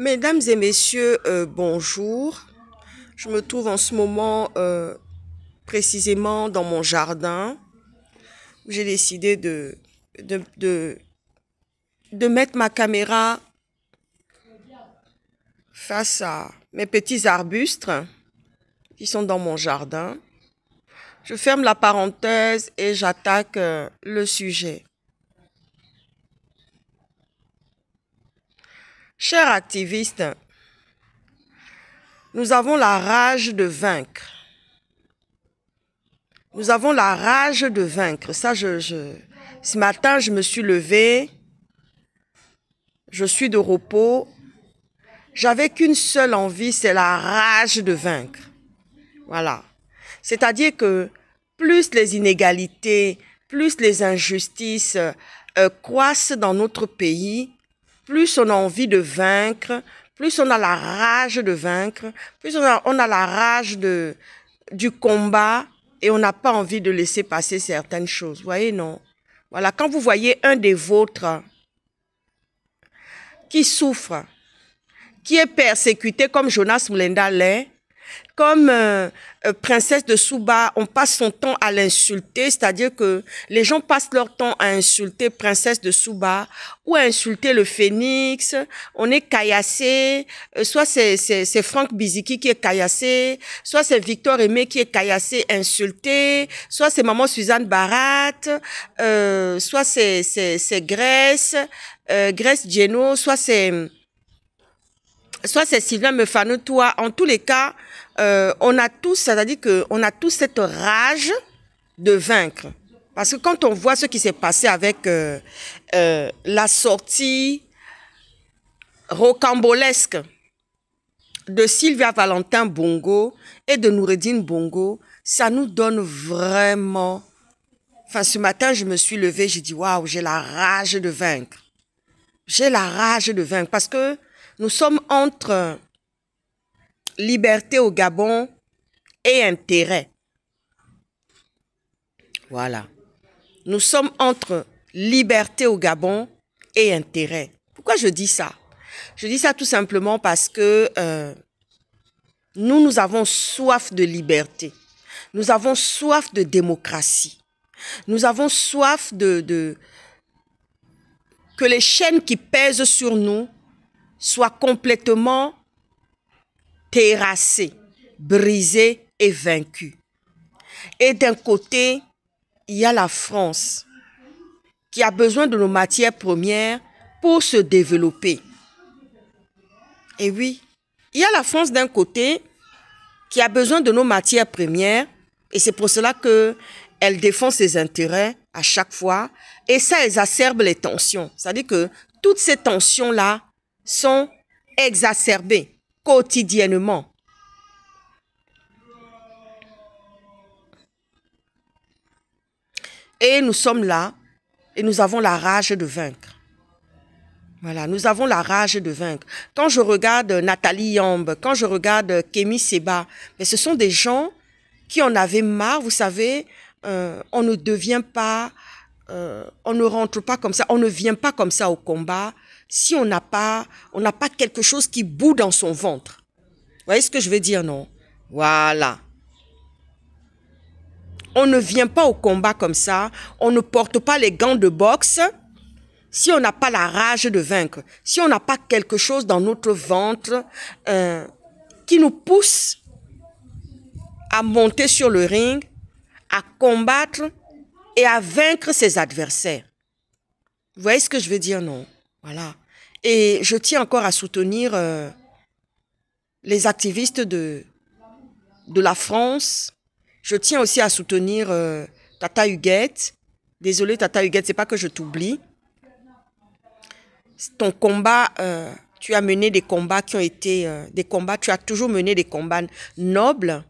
Mesdames et messieurs, bonjour. Je me trouve en ce moment précisément dans mon jardin. J'ai décidé de mettre ma caméra face à mes petits arbustes qui sont dans mon jardin. Je ferme la parenthèse et j'attaque le sujet. Chers activistes, nous avons la rage de vaincre. Nous avons la rage de vaincre. Ça, ce matin, je me suis levée. Je suis de repos. J'avais qu'une seule envie, c'est la rage de vaincre. Voilà. C'est-à-dire que plus les inégalités, plus les injustices croissent dans notre pays, plus on a envie de vaincre, plus on a la rage de vaincre, plus on a la rage du combat et on n'a pas envie de laisser passer certaines choses. Vous voyez, non? Voilà, quand vous voyez un des vôtres qui souffre, qui est persécuté comme Jonas Mulenda l'est, comme Princesse de Souba, on passe son temps à l'insulter, c'est-à-dire que les gens passent leur temps à insulter Princesse de Souba ou à insulter le Phénix, on est caillassé, soit c'est Franck Biziki qui est caillassé, soit c'est Victor Aimé qui est caillassé, insulté, soit c'est Maman Suzanne Barat, soit c'est Grace Geno, soit c'est Sylvain Mefano-Toua. En tous les cas, on a tous, c'est-à-dire qu'on a tous cette rage de vaincre. Parce que quand on voit ce qui s'est passé avec la sortie rocambolesque de Sylvia Valentin Bongo et de Noureddine Bongo, ça nous donne vraiment... Enfin, ce matin, je me suis levée, j'ai dit, waouh, j'ai la rage de vaincre. J'ai la rage de vaincre parce que nous sommes entre liberté au Gabon et intérêt. Voilà. Nous sommes entre liberté au Gabon et intérêt. Pourquoi je dis ça? Je dis ça tout simplement parce que nous avons soif de liberté. Nous avons soif de démocratie. Nous avons soif que les chaînes qui pèsent sur nous soit complètement terrassé, brisé et vaincu. Et d'un côté, il y a la France qui a besoin de nos matières premières pour se développer. Et oui, il y a la France d'un côté qui a besoin de nos matières premières et c'est pour cela qu'elle défend ses intérêts à chaque fois et ça exacerbe les tensions. C'est-à-dire que toutes ces tensions-là sont exacerbées quotidiennement. Et nous sommes là et nous avons la rage de vaincre. Voilà, nous avons la rage de vaincre. Quand je regarde Nathalie Yamb, quand je regarde Kémy Séba, mais ce sont des gens qui en avaient marre, vous savez, on ne devient pas, on ne rentre pas comme ça, on ne vient pas comme ça au combat si on n'a pas quelque chose qui bout dans son ventre. Vous voyez ce que je veux dire, non? Voilà. On ne vient pas au combat comme ça, on ne porte pas les gants de boxe si on n'a pas la rage de vaincre, si on n'a pas quelque chose dans notre ventre qui nous pousse à monter sur le ring, à combattre et à vaincre ses adversaires. Vous voyez ce que je veux dire, non? Voilà. Et je tiens encore à soutenir les activistes de la France. Je tiens aussi à soutenir Tata Huguette. Désolée, Tata Huguette, c'est pas que je t'oublie. Ton combat, tu as mené des combats qui ont été des combats, tu as toujours mené des combats nobles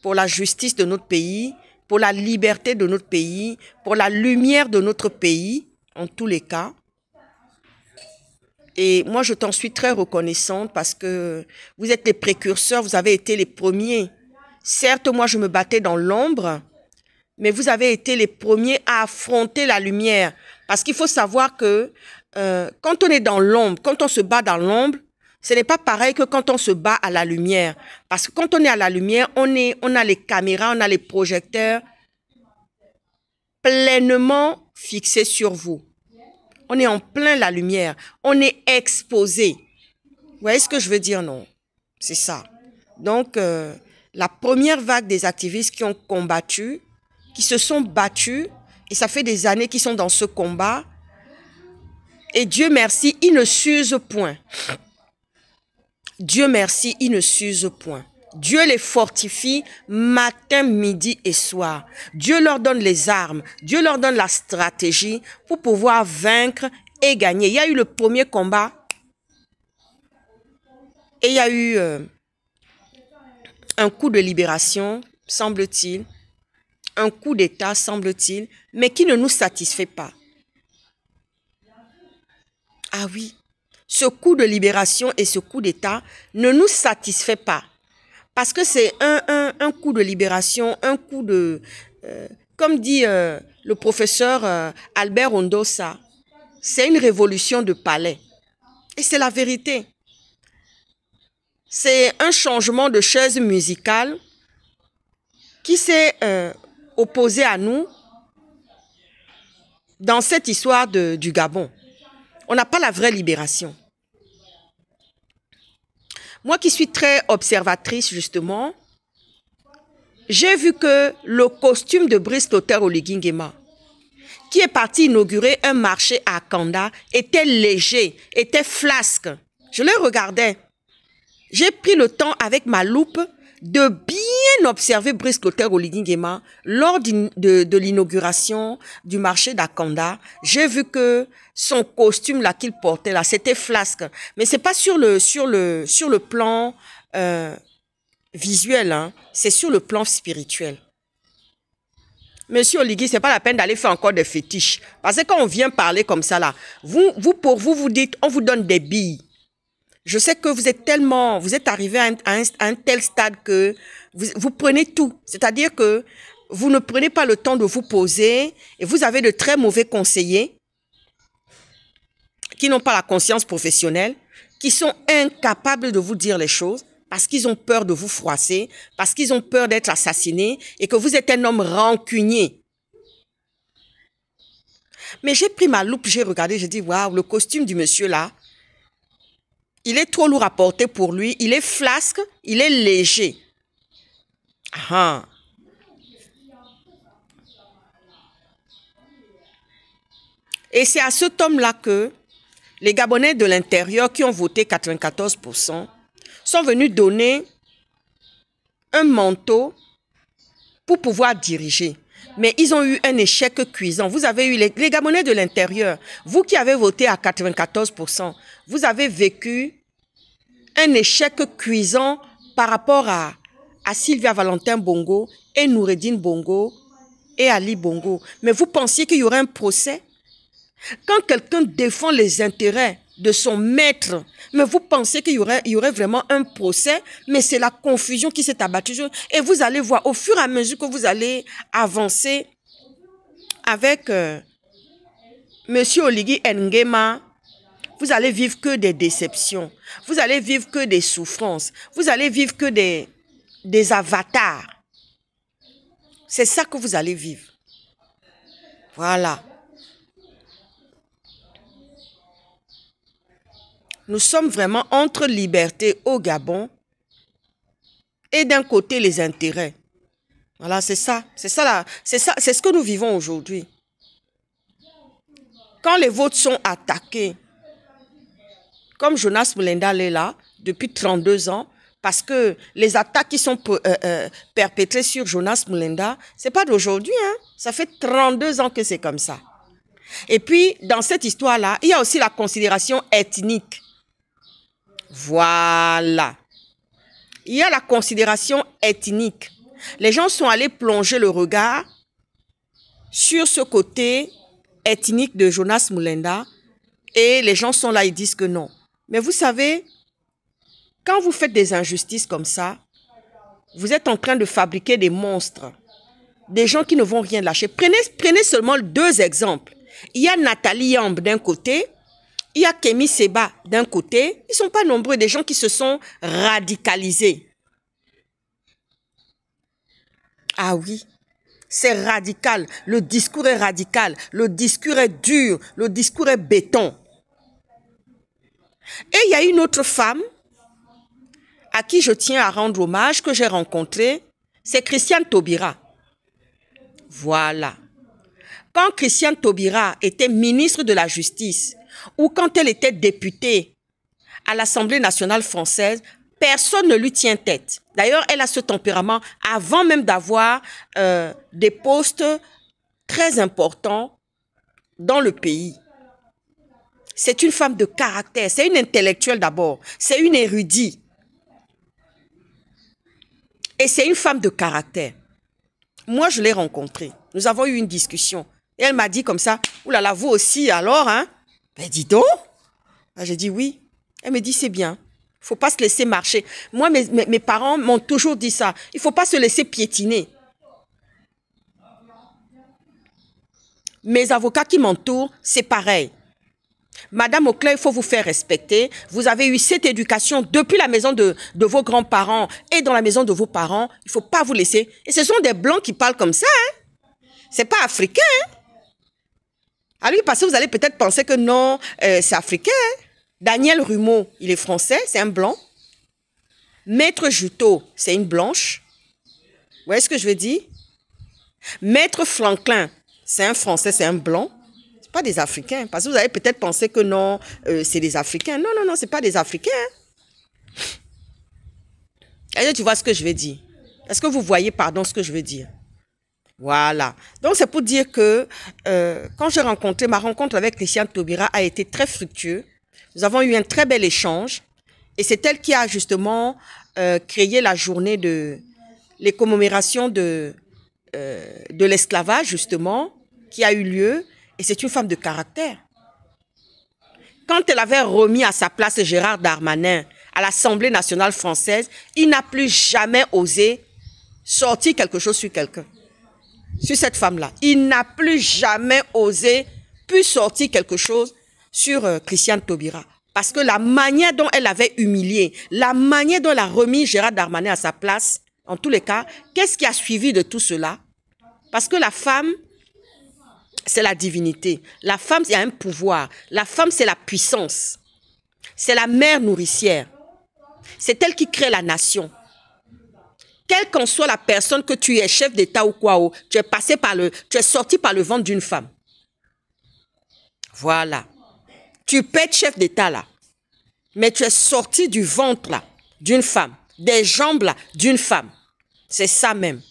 pour la justice de notre pays, pour la liberté de notre pays, pour la lumière de notre pays, en tous les cas. Et moi, je t'en suis très reconnaissante parce que vous êtes les précurseurs, vous avez été les premiers. Certes, moi, je me battais dans l'ombre, mais vous avez été les premiers à affronter la lumière. Parce qu'il faut savoir que quand on est dans l'ombre, quand on se bat dans l'ombre, ce n'est pas pareil que quand on se bat à la lumière. Parce que quand on est à la lumière, on a les caméras, on a les projecteurs pleinement fixés sur vous. On est en plein la lumière. On est exposé. Vous voyez ce que je veux dire, non? C'est ça. Donc, la première vague des activistes qui ont combattu, qui se sont battus, et ça fait des années qu'ils sont dans ce combat, et Dieu merci, ils ne s'usent point. Dieu merci, ils ne s'usent point. Dieu les fortifie matin, midi et soir. Dieu leur donne les armes. Dieu leur donne la stratégie pour pouvoir vaincre et gagner. Il y a eu le premier combat et il y a eu un coup de libération, semble-t-il, un coup d'État, semble-t-il, mais qui ne nous satisfait pas. Ah oui, ce coup de libération et ce coup d'État ne nous satisfait pas. Parce que c'est un coup de libération, un coup de... comme dit le professeur Albert Ondossa, c'est une révolution de palais. Et c'est la vérité. C'est un changement de chaise musicale qui s'est opposé à nous dans cette histoire du Gabon. On n'a pas la vraie libération. Moi qui suis très observatrice, justement, j'ai vu que le costume de Brice Clotaire Oligui Nguema, qui est parti inaugurer un marché à Kanda, était léger, était flasque. Je le regardais. J'ai pris le temps avec ma loupe de bien observer Brice Clotaire Oligui Nguema lors de l'inauguration du marché d'Akanda. J'ai vu que son costume là qu'il portait là, c'était flasque. Mais c'est pas sur le plan visuel, hein. C'est sur le plan spirituel. Monsieur Oligui, c'est pas la peine d'aller faire encore des fétiches. Parce que quand on vient parler comme ça là, vous dites, on vous donne des billes. Je sais que vous êtes arrivé à un tel stade que vous prenez tout. C'est-à-dire que vous ne prenez pas le temps de vous poser et vous avez de très mauvais conseillers qui n'ont pas la conscience professionnelle, qui sont incapables de vous dire les choses parce qu'ils ont peur de vous froisser, parce qu'ils ont peur d'être assassinés et que vous êtes un homme rancunier. Mais j'ai pris ma loupe, j'ai regardé, j'ai dit, waouh, le costume du monsieur là, il est trop lourd à porter pour lui. Il est flasque, il est léger. Ah. Et c'est à cet homme-là que les Gabonais de l'intérieur qui ont voté 94% sont venus donner un manteau pour pouvoir diriger. Mais ils ont eu un échec cuisant. Vous avez eu les Gabonais de l'intérieur. Vous qui avez voté à 94%, vous avez vécu un échec cuisant par rapport à Sylvia Valentin Bongo et Noureddine Bongo et Ali Bongo. Mais vous pensiez qu'il y aurait un procès? Quand quelqu'un défend les intérêts de son maître, mais vous pensez qu'il y aurait vraiment un procès? Mais c'est la confusion qui s'est abattue. Et vous allez voir, au fur et à mesure que vous allez avancer avec Monsieur Oligui Nguema, vous allez vivre que des déceptions. Vous allez vivre que des souffrances. Vous allez vivre que des avatars. C'est ça que vous allez vivre. Voilà. Nous sommes vraiment entre liberté au Gabon et d'un côté les intérêts. Voilà, c'est ça. C'est ce que nous vivons aujourd'hui. Quand les votes sont attaqués, comme Jonas Mulenda l'est là, depuis 32 ans, parce que les attaques qui sont perpétrées sur Jonas Mulenda, ce n'est pas d'aujourd'hui, hein? Ça fait 32 ans que c'est comme ça. Et puis, dans cette histoire-là, il y a aussi la considération ethnique. Voilà. Il y a la considération ethnique. Les gens sont allés plonger le regard sur ce côté ethnique de Jonas Mulenda et les gens sont là, ils disent que non. Mais vous savez, quand vous faites des injustices comme ça, vous êtes en train de fabriquer des monstres, des gens qui ne vont rien lâcher. Prenez seulement 2 exemples. Il y a Nathalie Yamb d'un côté Il y a Kémy Séba d'un côté. Ils ne sont pas nombreux, des gens qui se sont radicalisés. Ah oui, c'est radical. Le discours est radical. Le discours est dur. Le discours est béton. Et il y a une autre femme à qui je tiens à rendre hommage, que j'ai rencontrée. C'est Christiane Taubira. Voilà. Quand Christiane Taubira était ministre de la Justice ou quand elle était députée à l'Assemblée nationale française, personne ne lui tient tête. D'ailleurs, elle a ce tempérament avant même d'avoir des postes très importants dans le pays. C'est une femme de caractère, c'est une intellectuelle d'abord, c'est une érudite. Et c'est une femme de caractère. Moi, je l'ai rencontrée. Nous avons eu une discussion. Et elle m'a dit comme ça, « Oulala, vous aussi alors, hein ?» Ben, dis donc. J'ai dit oui. Elle me dit, c'est bien. Il ne faut pas se laisser marcher. Moi, mes parents m'ont toujours dit ça. Il ne faut pas se laisser piétiner. Mes avocats qui m'entourent, c'est pareil. Madame Auclair, il faut vous faire respecter. Vous avez eu cette éducation depuis la maison de vos grands-parents et dans la maison de vos parents. Il ne faut pas vous laisser. Et ce sont des blancs qui parlent comme ça. Hein? Ce n'est pas africain. Hein? À lui, parce que vous allez peut-être penser que non, c'est africain. Hein? Daniel Rumeau, il est français, c'est un blanc. Maître Juteau, c'est une blanche. Vous voyez ce que je veux dire? Maître Franklin, c'est un français, c'est un blanc. Ce pas des Africains. Parce que vous allez peut-être penser que non, c'est des Africains. Non, non, non, ce n'est pas des Africains. Et tu vois ce que je veux dire? Est-ce que vous voyez, pardon, ce que je veux dire? Voilà. Donc, c'est pour dire que quand j'ai rencontré, ma rencontre avec Christiane Taubira a été très fructueuse. Nous avons eu un très bel échange. Et c'est elle qui a justement créé la journée de les commémorations de l'esclavage, justement, qui a eu lieu. Et c'est une femme de caractère. Quand elle avait remis à sa place Gérard Darmanin à l'Assemblée nationale française, il n'a plus jamais osé sortir quelque chose sur quelqu'un. Sur cette femme-là. Il n'a plus jamais osé pu sortir quelque chose sur Christiane Taubira. Parce que la manière dont elle avait humilié, la manière dont elle a remis Gérard Darmanin à sa place, en tous les cas, qu'est-ce qui a suivi de tout cela? Parce que la femme, c'est la divinité. La femme, il y a un pouvoir. La femme, c'est la puissance. C'est la mère nourricière. C'est elle qui crée la nation. Quelle qu'en soit la personne que tu es, chef d'État ou quoi, tu es sorti par le ventre d'une femme. Voilà. Tu peux être chef d'État là, mais tu es sorti du ventre là d'une femme, des jambes là d'une femme. C'est ça même.